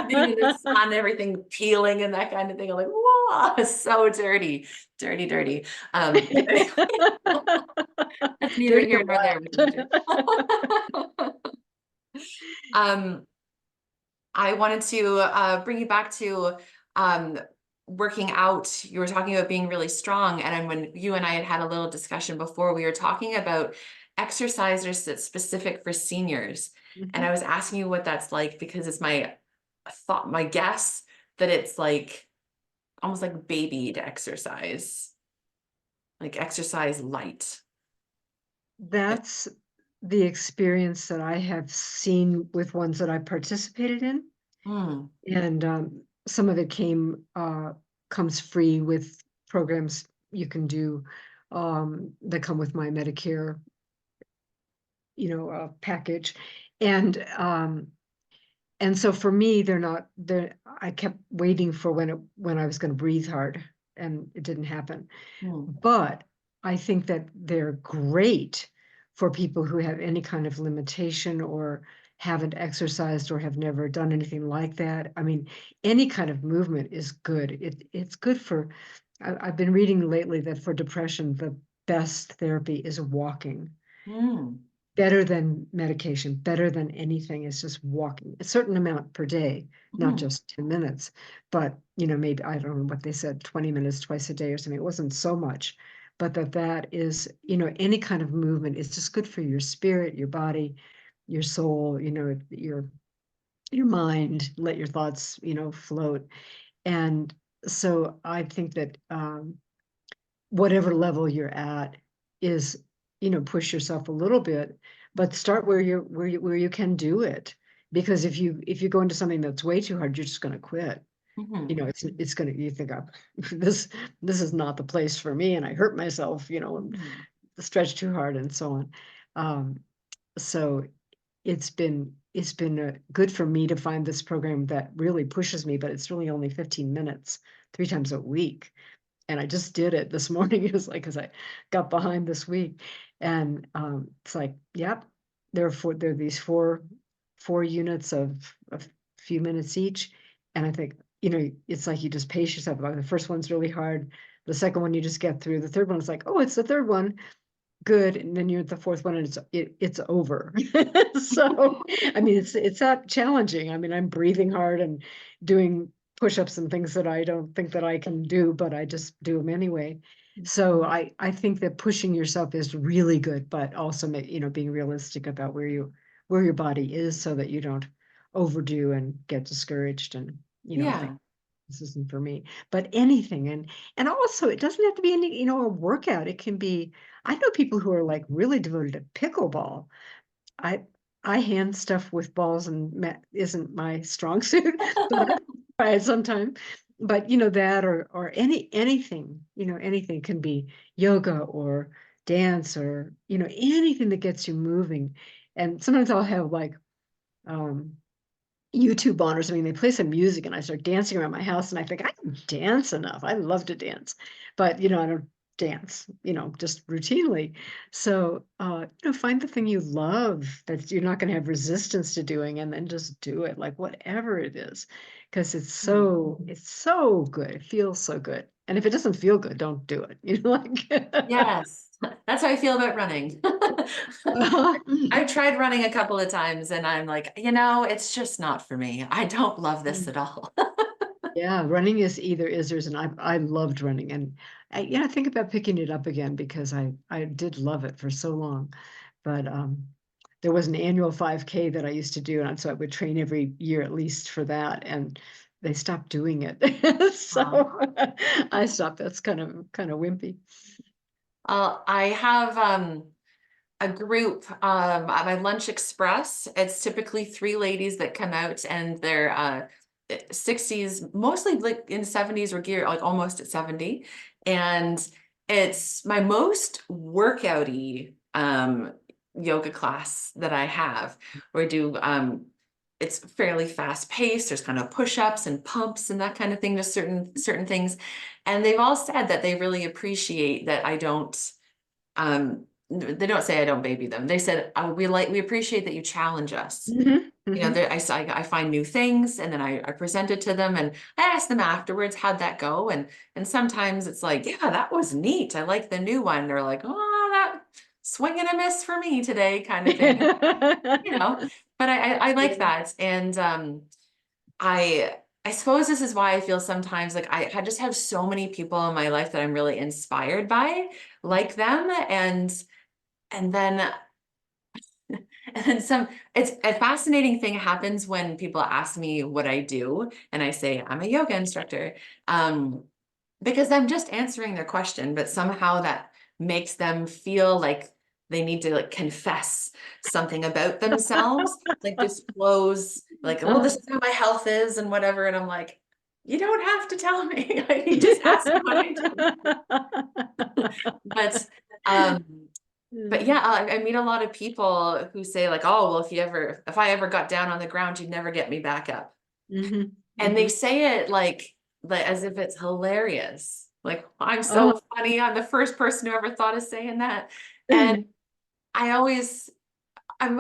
Speaker 1: Being in the sun, everything peeling and that kind of thing. I'm like, whoa, so dirty, dirty, dirty. But anyway, that's neither
Speaker 2: Dirty
Speaker 1: here
Speaker 2: or
Speaker 1: nor there with nature. Um, I wanted to bring you back to um, working out. You were talking about being really strong, and then when you and I had a little discussion before, we were talking about exercisers that's specific for seniors, and
Speaker 2: Mhm.
Speaker 1: I was asking you what that's like, because it's my guess that it's like almost like baby to exercise, like exercise light.
Speaker 2: That's the experience that I have seen with ones that I participated in.
Speaker 1: Mm,
Speaker 2: And some of it comes free with programs you can do that come with my Medicare, package. And and so for me, they're not there. I kept waiting for when I was going to breathe hard, and it didn't happen.
Speaker 1: mm,
Speaker 2: But I think that they're great for people who have any kind of limitation or haven't exercised or have never done anything like that. I mean, any kind of movement is good. It's good for, I've been reading lately that for depression, the best therapy is walking.
Speaker 1: mm,
Speaker 2: Better than medication, better than anything is just walking a certain amount per day, not
Speaker 1: mm,
Speaker 2: just 10 minutes, but maybe I don't know what they said, 20 minutes twice a day or something. It wasn't so much, but that is, any kind of movement is just good for your spirit, your body, your soul, your mind, let your thoughts, float. And so I think that whatever level you're at is, push yourself a little bit, but start where you can do it. Because if you go into something that's way too hard, you're just going to quit.
Speaker 1: mm,
Speaker 2: It's going to, you think, oh, this is not the place for me, and I hurt myself, and
Speaker 1: mm,
Speaker 2: stretch too hard and so on. So it's been good for me to find this program that really pushes me, but it's really only 15 minutes 3 times a week, and I just did it this morning. It was like, because I got behind this week, and it's like, yep, there are these four units of a few minutes each, and I think, it's like you just pace yourself. Like the first one's really hard, the second one you just get through, the third one is like, oh, it's the third one, good, and then you're at the fourth one and it's over. So I mean, it's that challenging. I mean, I'm breathing hard and doing push-ups and things that I don't think that I can do, but I just do them anyway. So I think that pushing yourself is really good, but also being realistic about where your body is, so that you don't overdo and get discouraged and, think
Speaker 1: Yeah.
Speaker 2: this isn't for me. But anything, and also it doesn't have to be any, a workout. It can be, I know people who are like really devoted to pickleball. I I hand stuff with balls and isn't my strong suit, but I try it sometime. But that or anything, anything can be yoga or dance or anything that gets you moving. And sometimes I'll have like um YouTube on or something, they play some music and I start dancing around my house and I think I don't dance enough. I love to dance, but I don't dance, just routinely. So, find the thing you love that you're not going to have resistance to doing and then just do it, like whatever it is, because
Speaker 1: Hmm.
Speaker 2: it's so good. It feels so good. And if it doesn't feel good, don't do it. Like,
Speaker 1: Yes. That's how I feel about running. I've tried running a couple of times and I'm like, it's just not for me. I don't love this at all.
Speaker 2: Yeah, running is either is or isn't. I loved running, and I think about picking it up again because I did love it for so long. But there was an annual 5K that I used to do, and so I would train every year at least for that, and they stopped doing it.
Speaker 1: Aw.
Speaker 2: So I stopped. That's kind of wimpy.
Speaker 1: I have a group at my lunch express. It's typically three ladies that come out and they're 60s, mostly like in 70s or gear, like almost at 70. And it's my most workouty yoga class that I have. We do it's fairly fast paced. There's kind of push-ups and pumps and that kind of thing, just certain things. And they've all said that they really appreciate that I don't they don't say I don't baby them. They said we appreciate that you challenge us.
Speaker 2: Hmm. Hmm.
Speaker 1: I find new things and then I present it to them and I ask them afterwards how'd that go and sometimes it's like yeah that was neat I like the new one they're like oh that swing and a miss for me today kind of thing but I like that and I suppose this is why I feel sometimes like I just have so many people in my life that I'm really inspired by like them and then and then some, it's a fascinating thing happens when people ask me what I do, and I say I'm a yoga instructor, um, because I'm just answering their question, but somehow that makes them feel like they need to like confess something about themselves, like disclose, like, oh, this is how my health is and whatever. And I'm like, you don't have to tell me. You just ask me what I do. But um, but yeah, I meet a lot of people who say like, oh, well, if I ever got down on the ground, you'd never get me back up.
Speaker 2: Hmm.
Speaker 1: And they
Speaker 2: Hmm.
Speaker 1: say it like as if it's hilarious. Like, I'm
Speaker 2: Oh.
Speaker 1: so funny. I'm the first person who ever thought of saying that. And I always, I'm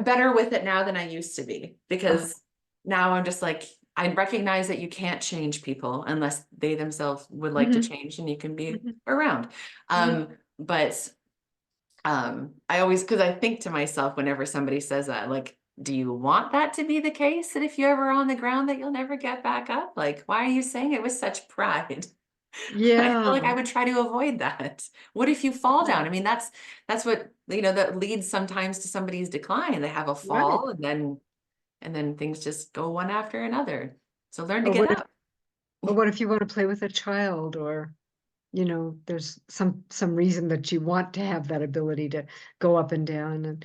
Speaker 1: better with it now than I used to be
Speaker 2: Oh.
Speaker 1: because now I'm just like, I recognize that you can't change people unless they themselves would like to
Speaker 2: Hmm.
Speaker 1: change and you can be
Speaker 2: Hmm.
Speaker 1: around.
Speaker 2: Hmm.
Speaker 1: But I always because I think to myself whenever somebody says that like do you want that to be the case that if you're ever on the ground that you'll never get back up like why are you saying it with such pride? I feel
Speaker 2: Yeah.
Speaker 1: like I would try to avoid that. What if you fall down? I mean that's what that leads sometimes to somebody's decline. They have a
Speaker 2: Right.
Speaker 1: fall and then things just go one after another, so learn to
Speaker 2: Or
Speaker 1: get
Speaker 2: what if
Speaker 1: up.
Speaker 2: or what if you want to play with a child or there's some reason that you want to have that ability to go up and down and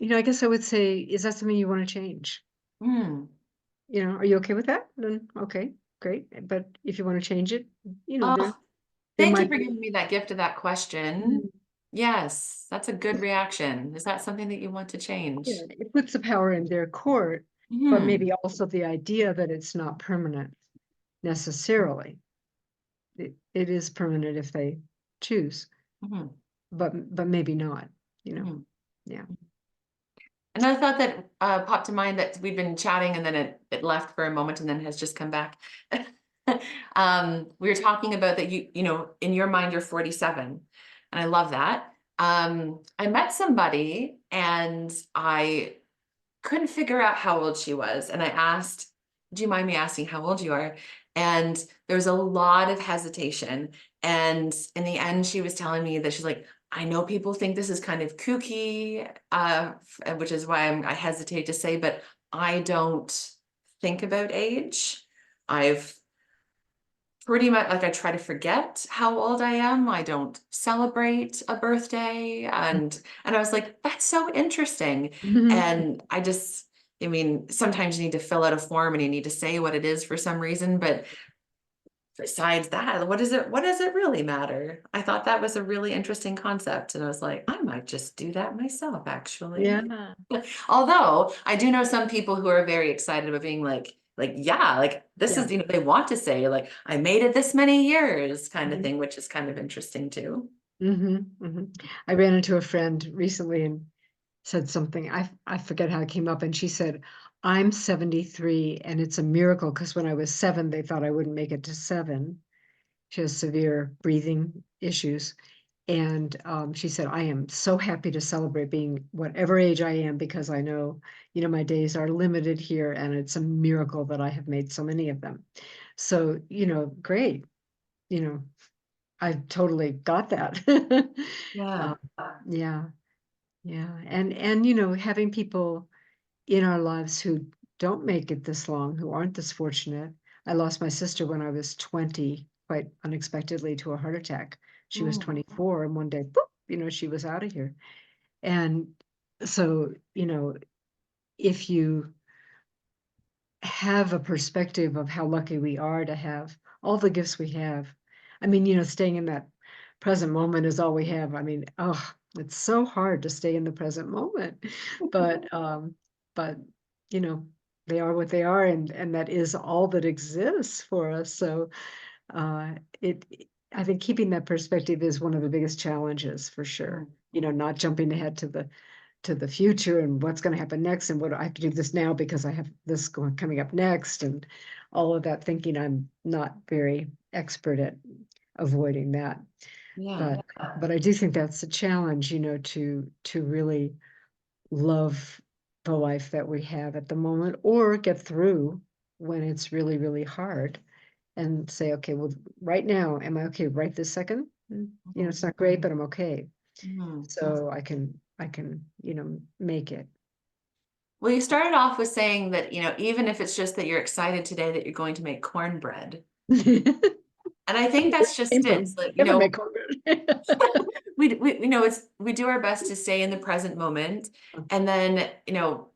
Speaker 2: I guess I would say, is that something you want to change?
Speaker 1: Hmm.
Speaker 2: Are you okay with that? Then okay, great. But if you want to change it,
Speaker 1: Oh,
Speaker 2: there
Speaker 1: thank you
Speaker 2: might
Speaker 1: for
Speaker 2: be.
Speaker 1: giving me that gift of that question.
Speaker 2: Mhm.
Speaker 1: Yes, that's a good reaction. Is that something that you want to
Speaker 2: Yeah,
Speaker 1: change?
Speaker 2: it puts the power in their court, but
Speaker 1: Hmm.
Speaker 2: maybe also the idea that it's not permanent necessarily. It is permanent if they choose,
Speaker 1: Hmm.
Speaker 2: but maybe not, you know.
Speaker 1: Hmm.
Speaker 2: Yeah.
Speaker 1: Another thought that popped to mind that we've been chatting and then it left for a moment and then has just come back. We were talking about that in your mind, you're 47. And I love that. I met somebody and I couldn't figure out how old she was. And I asked, do you mind me asking how old you are? And there was a lot of hesitation. And in the end, she was telling me that she's like, I know people think this is kind of kooky, which is why I hesitate to say, but I don't think about age. I've pretty much, like, I try to forget how old I am. I don't celebrate a birthday. And I was like, that's so interesting.
Speaker 2: Mhm.
Speaker 1: And I mean, sometimes you need to fill out a form and you need to say what it is for some reason, but besides that, what does it really matter? I thought that was a really interesting concept. And I was like, I might just do that myself, actually.
Speaker 2: Yeah,
Speaker 1: Although I do know some people who are very excited about being like, yeah, like this
Speaker 2: yeah.
Speaker 1: is, they want to say like, I made it this many years kind of
Speaker 2: Mhm.
Speaker 1: thing, which is kind of interesting too.
Speaker 2: I ran into a friend recently and said something. I forget how it came up, and she said, "I'm 73, and it's a miracle because when I was 7, they thought I wouldn't make it to 7." She has severe breathing issues. And she said, I am so happy to celebrate being whatever age I am because I know, my days are limited here and it's a miracle that I have made so many of them. So, great. You know, I totally got that. Uh,
Speaker 1: Yeah.
Speaker 2: yeah, yeah. And having people in our lives who don't make it this long, who aren't this fortunate. I lost my sister when I was 20, quite unexpectedly to a heart attack. She was
Speaker 1: Mm,
Speaker 2: 24, and one day, boop, she was out of here. And so, if you have a perspective of how lucky we are to have all the gifts we have. I mean, staying in that present moment is all we have. I mean, oh, it's so hard to stay in the present moment. But but you know, they are what they are and that is all that exists for us. So it I think keeping that perspective is one of the biggest challenges for sure.
Speaker 1: mm,
Speaker 2: Not jumping ahead to the future and what's going to happen next and what I have to do this now because I have this coming up next and all of that thinking. I'm not very expert at avoiding that,
Speaker 1: yeah.
Speaker 2: but I do think that's a challenge, to really love the life that we have at the moment or get through when it's really, really hard and say, okay, well, right now, am I okay right this second? It's not great, but I'm okay.
Speaker 1: Mhm.
Speaker 2: So I can, make it.
Speaker 1: Well, you started off with saying that, even if it's just that you're excited today that you're going to make cornbread. And I think that's just
Speaker 2: Came
Speaker 1: it.
Speaker 2: from.
Speaker 1: So,
Speaker 2: Never make cornbread.
Speaker 1: we do our best to stay in the present moment. And then,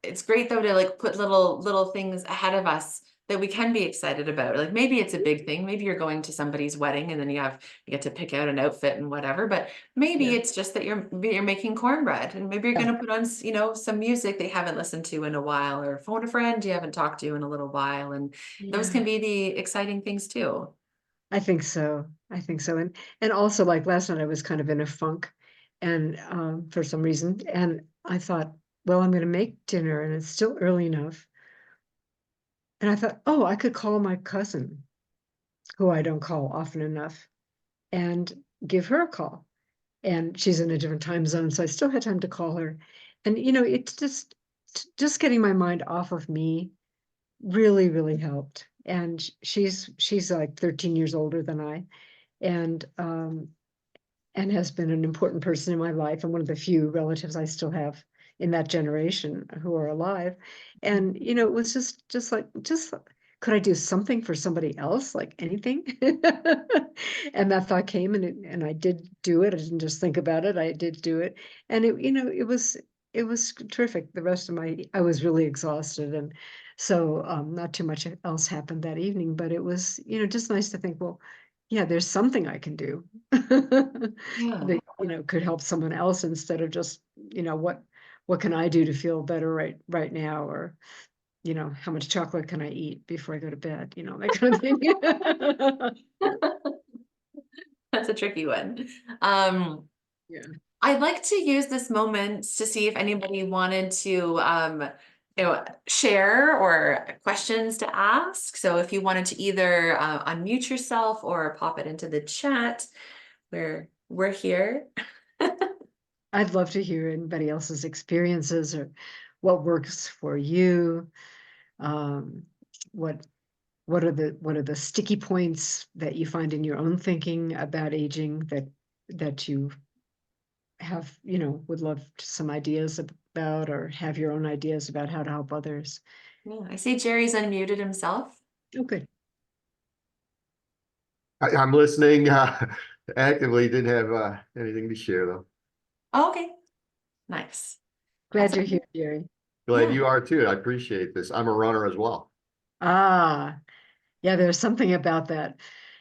Speaker 1: it's great though to like put little things ahead of us that we can be excited about. Like maybe it's a big thing. Maybe you're going to somebody's wedding and then you get to pick out an outfit and whatever, but maybe
Speaker 2: Yeah,
Speaker 1: it's just that you're making cornbread and maybe you're
Speaker 2: yeah,
Speaker 1: going to put on, some music they haven't listened to in a while or phone a friend you haven't talked to in a little while. And those
Speaker 2: yeah.
Speaker 1: can be the exciting things too.
Speaker 2: I think so. I think so. And also like last night I was kind of in a funk and for some reason. And I thought, well, I'm gonna make dinner and it's still early enough. And I thought, oh, I could call my cousin, who I don't call often enough, and give her a call. And she's in a different time zone, so I still had time to call her. And it's just getting my mind off of me really, really helped. And she's like 13 years older than I, and has been an important person in my life and one of the few relatives I still have in that generation who are alive. And it was just could I do something for somebody else, like anything? And that thought came and I did do it. I didn't just think about it. I did do it. And it was terrific. The rest of I was really exhausted. And so not too much else happened that evening, but it was, just nice to think, well, yeah, there's something I can do
Speaker 1: Yeah.
Speaker 2: that, could help someone else instead of just, what can I do to feel better right now? Or, how much chocolate can I eat before I go to bed? That kind of thing.
Speaker 1: That's a tricky one. Um,
Speaker 2: Yeah.
Speaker 1: I'd like to use this moment to see if anybody wanted to, share or questions to ask. So if you wanted to either unmute yourself or pop it into the chat, we're here.
Speaker 2: I'd love to hear anybody else's experiences or what works for you. Um, what what are the sticky points that you find in your own thinking about aging that you have, would love some ideas about, or have your own ideas about how to help others.
Speaker 1: Yeah, I see Jerry's unmuted himself.
Speaker 2: Oh, good.
Speaker 3: I'm listening actively. Didn't have anything to share though.
Speaker 1: Oh, okay, nice.
Speaker 2: Glad
Speaker 1: That's
Speaker 2: you're here, Jerry.
Speaker 3: Glad
Speaker 1: yeah.
Speaker 3: you are too. I appreciate this. I'm a runner as well.
Speaker 2: Ah, yeah, there's something about that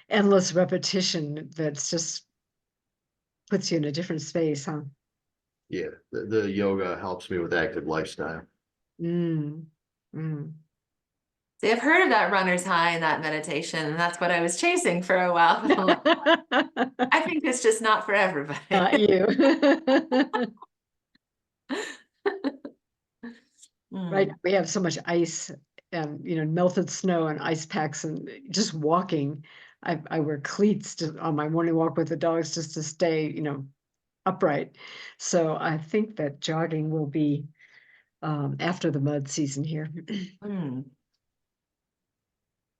Speaker 2: endless repetition that's just puts you in a different space, huh?
Speaker 3: Yeah, the yoga helps me with active lifestyle.
Speaker 2: Mm, mm.
Speaker 1: See, I've heard of that runner's high and that meditation, and that's what I was chasing for a while. But I'm like, I think it's just not for
Speaker 2: Not
Speaker 1: everybody.
Speaker 2: you. Right,
Speaker 1: Mm,
Speaker 2: we have so much ice and, melted snow and ice packs, and just walking. I wear cleats on my morning walk with the dogs just to stay, upright. So I think that jogging will be after the mud season here.
Speaker 1: mm.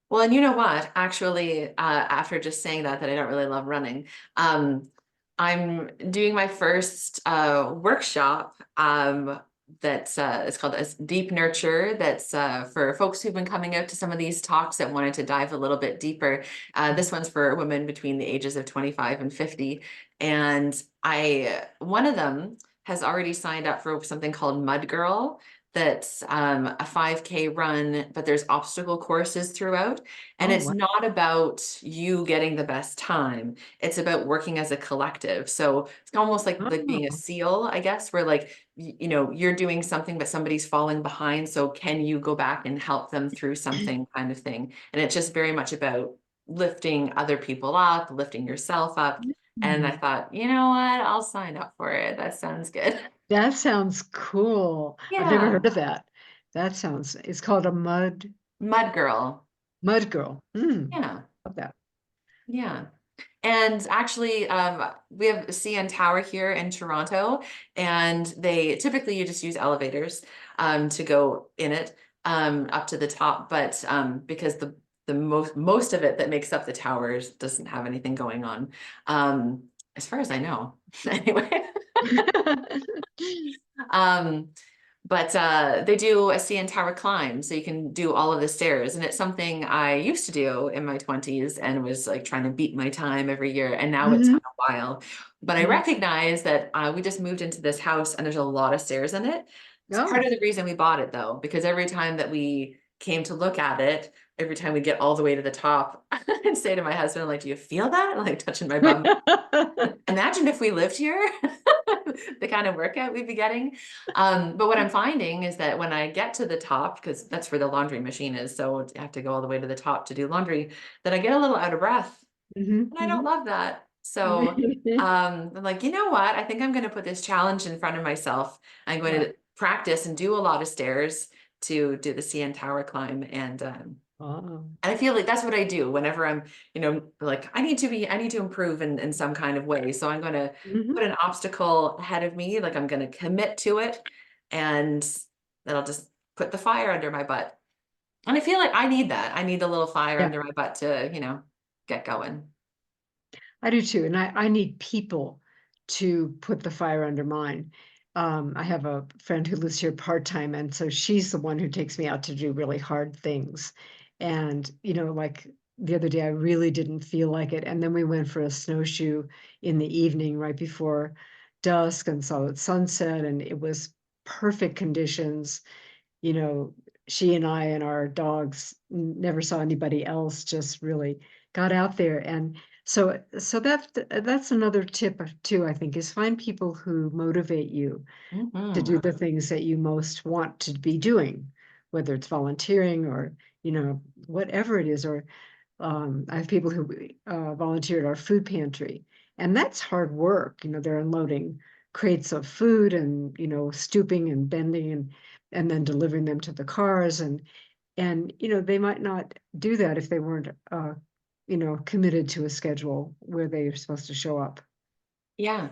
Speaker 1: Well, and you know what? Actually, after just saying that I don't really love running, I'm doing my first workshop that's it's called a Deep Nurture. That's for folks who've been coming out to some of these talks that wanted to dive a little bit deeper. This one's for women between the ages of 25 and 50. And one of them has already signed up for something called Mud Girl. That's a 5K run, but there's obstacle courses throughout. And
Speaker 2: Oh,
Speaker 1: it's
Speaker 2: wow.
Speaker 1: not about you getting the best time. It's about working as a collective. So it's almost like being a
Speaker 2: Oh.
Speaker 1: SEAL, I guess, where like, you're doing something, but somebody's falling behind. So can you go back and help them through something kind of thing? And it's just very much about lifting other people up, lifting yourself up. And I
Speaker 2: Mm.
Speaker 1: thought, you know what? I'll sign up for it. That sounds good.
Speaker 2: That sounds cool. I've never
Speaker 1: Yeah.
Speaker 2: heard of that. It's called a
Speaker 1: Mud Girl.
Speaker 2: mud girl.
Speaker 1: Yeah.
Speaker 2: Love that.
Speaker 1: Yeah. And actually, we have a CN Tower here in Toronto, and they typically you just use elevators to go in it up to the top. But because the most of it that makes up the towers doesn't have anything going on, as far as I know. Anyway, um, but they do a CN Tower climb, so you can do all of the stairs. And it's something I used to do in my 20s and was like trying to beat my time every year. And now it's been
Speaker 2: Mhm.
Speaker 1: a while. But I
Speaker 2: Mhm.
Speaker 1: recognize that we just moved into this house and there's a lot of stairs in it. It's part
Speaker 2: Oh.
Speaker 1: of the reason we bought it though, because every time that we came to look at it, every time we get all the way to the top, and say to my husband, like, do you feel that? Like touching my bum. Imagine if we lived here, the kind of workout we'd be getting. But what I'm finding is that when I get to the top, because that's where the laundry machine is, so I have to go all the way to the top to do laundry, that I get a little out of breath.
Speaker 2: Mhm,
Speaker 1: And I don't
Speaker 2: mhm.
Speaker 1: love that. So I'm like, you know what? I think I'm going to put this challenge in front of myself. I'm going
Speaker 2: Wow.
Speaker 1: to practice and do a lot of stairs to do the CN Tower climb.
Speaker 2: Oh.
Speaker 1: And I feel like that's what I do whenever I'm, like I need to improve in some kind of way. So I'm going to
Speaker 2: Mhm.
Speaker 1: put an obstacle ahead of me, like I'm going to commit to it, and that'll just put the fire under my butt. And I feel like I need that. I need the little fire
Speaker 2: Yeah,
Speaker 1: under my butt to, get going.
Speaker 2: I do too. And I need people to put the fire under mine. I have a friend who lives here part-time, and so she's the one who takes me out to do really hard things. And, like the other day, I really didn't feel like it. And then we went for a snowshoe in the evening right before dusk and saw the sunset, and it was perfect conditions. you know, she and I and our dogs never saw anybody else, just really got out there. And so that's another tip too, I think, is find people who motivate you to
Speaker 1: Hmm.
Speaker 2: do the things that you most want to be doing, whether it's volunteering or, whatever it is. Or I have people who volunteer at our food pantry, and that's hard work. They're unloading crates of food and stooping and bending and then delivering them to the cars, and they might not do that if they weren't committed to a schedule where they're supposed to show up.
Speaker 1: Yeah.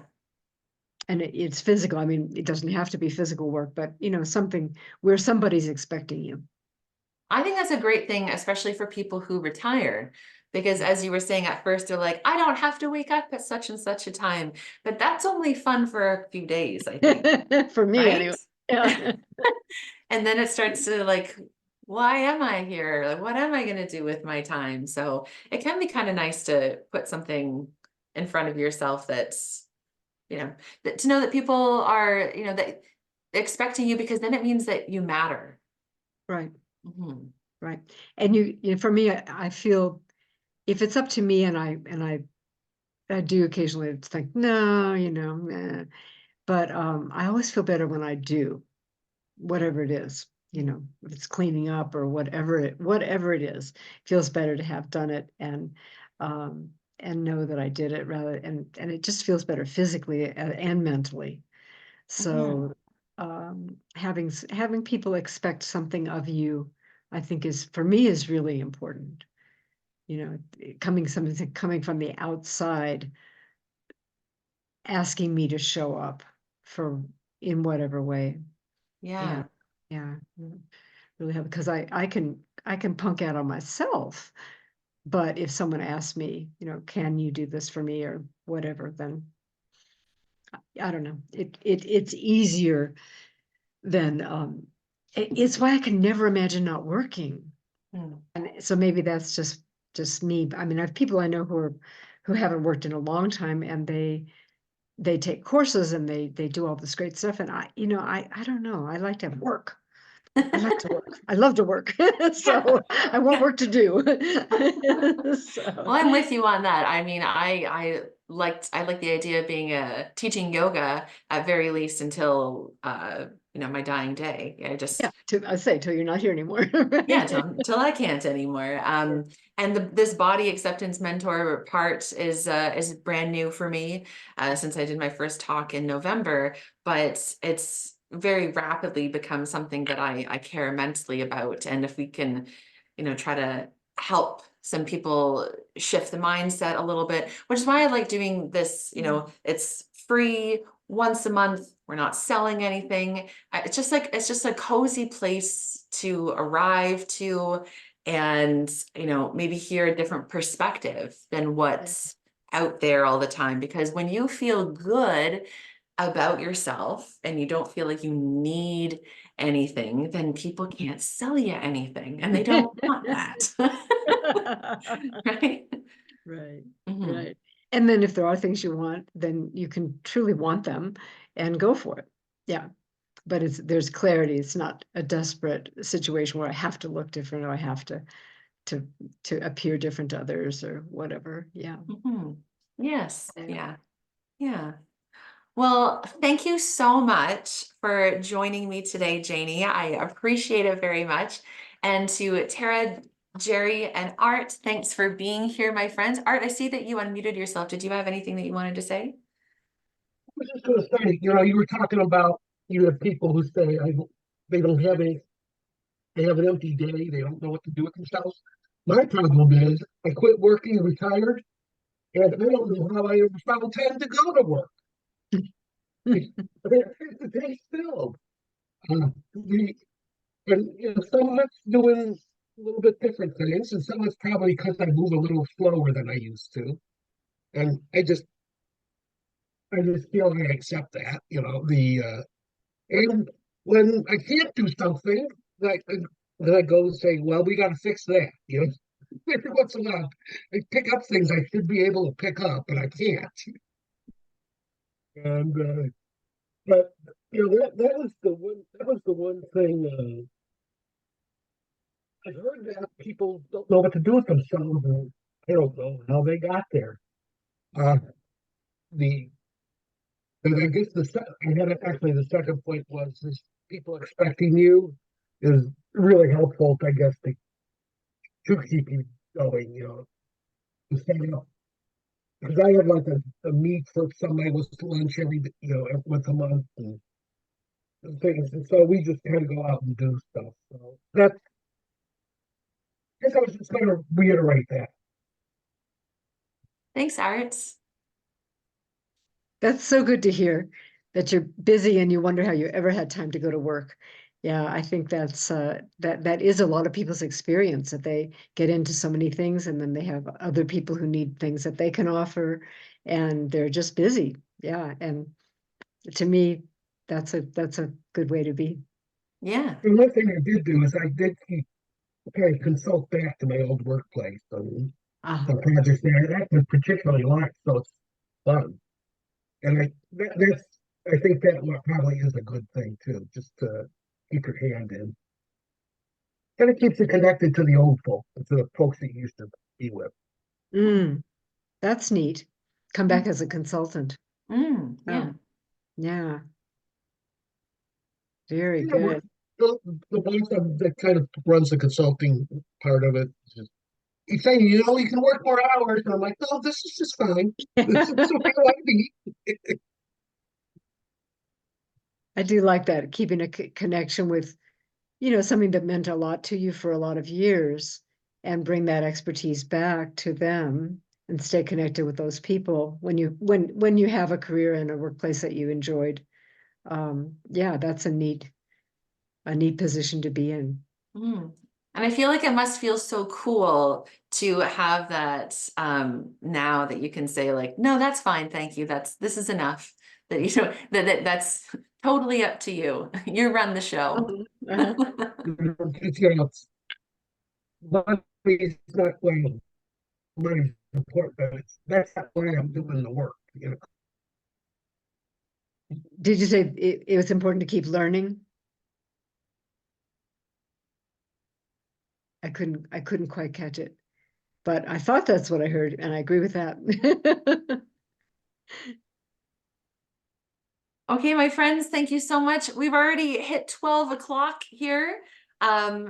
Speaker 2: And it's physical. I mean, it doesn't have to be physical work, but something where somebody's expecting you.
Speaker 1: I think that's a great thing, especially for people who retire, Because as you were saying at first, they're like, I don't have to wake up at such and such a time. But that's only fun for a few days, I think.
Speaker 2: For me,
Speaker 1: Right?
Speaker 2: anyway. Yeah.
Speaker 1: And then it starts to like, why am I here? Like, what am I going to do with my time? So it can be kind of nice to put something in front of yourself that's, that to know that people are, that expecting you, because then it means that you matter.
Speaker 2: Right,
Speaker 1: Mhm.
Speaker 2: right. And for me, I feel if it's up to me and I do occasionally think, no, eh. But I always feel better when I do, whatever it is, if it's cleaning up or whatever it is, feels better to have done it and know that I did it and it just feels better physically and mentally. So having people expect something of you, I think for me is really important. Something coming from the outside, asking me to show up in whatever way.
Speaker 1: Yeah.
Speaker 2: Yeah, yeah, really have, because I can punk out on myself, but if someone asks me, can you do this for me or whatever, then I don't know. It's easier than it's why I can never imagine not working.
Speaker 1: Hmm.
Speaker 2: And so maybe that's just me. I mean, I have people I know who haven't worked in a long time, and they take courses and they do all this great stuff. And I don't know. I like to have work. I like to work. I love to work. So I want work to do.
Speaker 1: Well,
Speaker 2: So
Speaker 1: I'm with you on that. I mean, I like the idea of teaching yoga at very least until my dying day.
Speaker 2: yeah, I say till you're not here anymore.
Speaker 1: Yeah,
Speaker 2: Right?
Speaker 1: till I can't anymore. And this body acceptance mentor part is brand new for me, since I did my first talk in November, but it's very rapidly become something that I care immensely about. And if we can, try to help some people shift the mindset a little bit, which is why I like doing this, it's free once a month. We're not selling anything. It's just a cozy place to arrive to, and maybe hear a different perspective than what's out there all the time. Because when you feel good about yourself and you don't feel like you need anything, then people can't sell you anything, and they don't want that. Right?
Speaker 2: Right,
Speaker 1: Mhm.
Speaker 2: right. And then if there are things you want, then you can truly want them and go for it. Yeah. But there's clarity. It's not a desperate situation where I have to look different or I have to appear different to others or whatever. Yeah.
Speaker 1: Mhm. Yes.
Speaker 2: Yeah.
Speaker 1: Yeah. Yeah. Well, thank you so much for joining me today, Janie. I appreciate it very much. And to Tara, Jerry, and Art, thanks for being here, my friends. Art, I see that you unmuted yourself. Did you have anything that you wanted to say?
Speaker 4: Was just going to say, you were talking about you have people who say they don't have any, they have an empty day, they don't know what to do with themselves. My problem is I quit working and retired, and I don't know how I ever found time to go to work. The day still. The and some of it's doing a little bit different things, and some of it's probably because I move a little slower than I used to, and I just feel I accept that, and when I can't do something, like then I go and say, "Well, we got to fix that." Every once in a while, I pick up things I should be able to pick up, but I can't. And but that was the one thing I've heard that people don't know what to do with themselves, and I don't know how they got there. Uh, the and I guess actually the second point was this people expecting you is really helpful, I guess, to keep you going, to stay up. Because I had like a meet for somebody was lunch once a month and things. And so we just kind of go out and do stuff. So I guess I was just going to reiterate that.
Speaker 1: Thanks, Art.
Speaker 2: That's so good to hear that you're busy and you wonder how you ever had time to go to work. Yeah, I think that's that is a lot of people's experience, that they get into so many things and then they have other people who need things that they can offer and they're just busy. Yeah, and to me, that's a good way to be.
Speaker 1: Yeah.
Speaker 4: The one thing I did do is I did keep kind of consult back to my old workplace on
Speaker 2: Uh,
Speaker 4: some projects there. I actually particularly like, so it's fun. And that's I think that probably is a good thing too, just to keep your hand in. And it keeps you connected to the old folk, to the folks that you used to be with.
Speaker 2: mm, that's neat. Come back as a consultant.
Speaker 1: Yeah.
Speaker 2: Oh, yeah, very
Speaker 4: You know,
Speaker 2: good.
Speaker 4: the boss that kind of runs the consulting part of it, just he's saying, you can work more hours. And I'm like, no, this is just fine. This is the way I want to be.
Speaker 2: I do like that, keeping a connection with, something that meant a lot to you for a lot of years and bring that expertise back to them and stay connected with those people when you have a career in a workplace that you enjoyed. Yeah, that's a neat position to be in.
Speaker 1: Mm. And I feel like it must feel so cool to have that now that you can say like, no, that's fine, thank you. This is enough. That that's totally up to you. You run the show.
Speaker 2: Uh-huh.
Speaker 4: It's money's not why money's important, but that's not why I'm doing the work.
Speaker 2: Did you say it was important to keep learning? I couldn't quite catch it, but I thought that's what I heard, and I agree with that.
Speaker 1: Okay, my friends, thank you so much. We've already hit 12 o'clock here.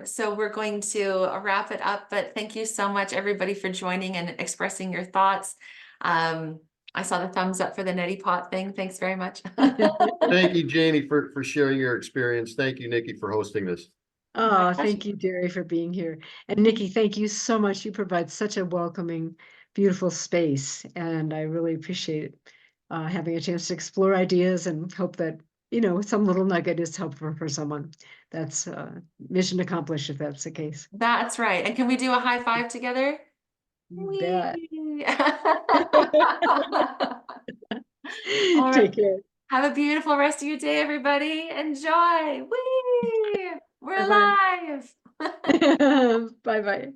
Speaker 1: So we're going to wrap it up, but thank you so much, everybody, for joining and expressing your thoughts. I saw the thumbs up for the neti pot thing. Thanks very much.
Speaker 3: Thank you, Janie, for sharing your experience. Thank you, Nikki, for hosting this.
Speaker 2: Oh,
Speaker 1: pleasure.
Speaker 2: thank you, Jerry, for being here. And Nikki, thank you so much. You provide such a welcoming, beautiful space, and I really appreciate having a chance to explore ideas and hope that, some little nugget is helpful for someone. That's mission accomplished if that's the case.
Speaker 1: That's right. And can we do a high five together?
Speaker 2: You bet.
Speaker 1: Whee! All right.
Speaker 2: Take care.
Speaker 1: Have a beautiful rest of your day, everybody. Enjoy. Whee! We're
Speaker 2: Bye-bye.
Speaker 1: alive.
Speaker 2: Bye-bye.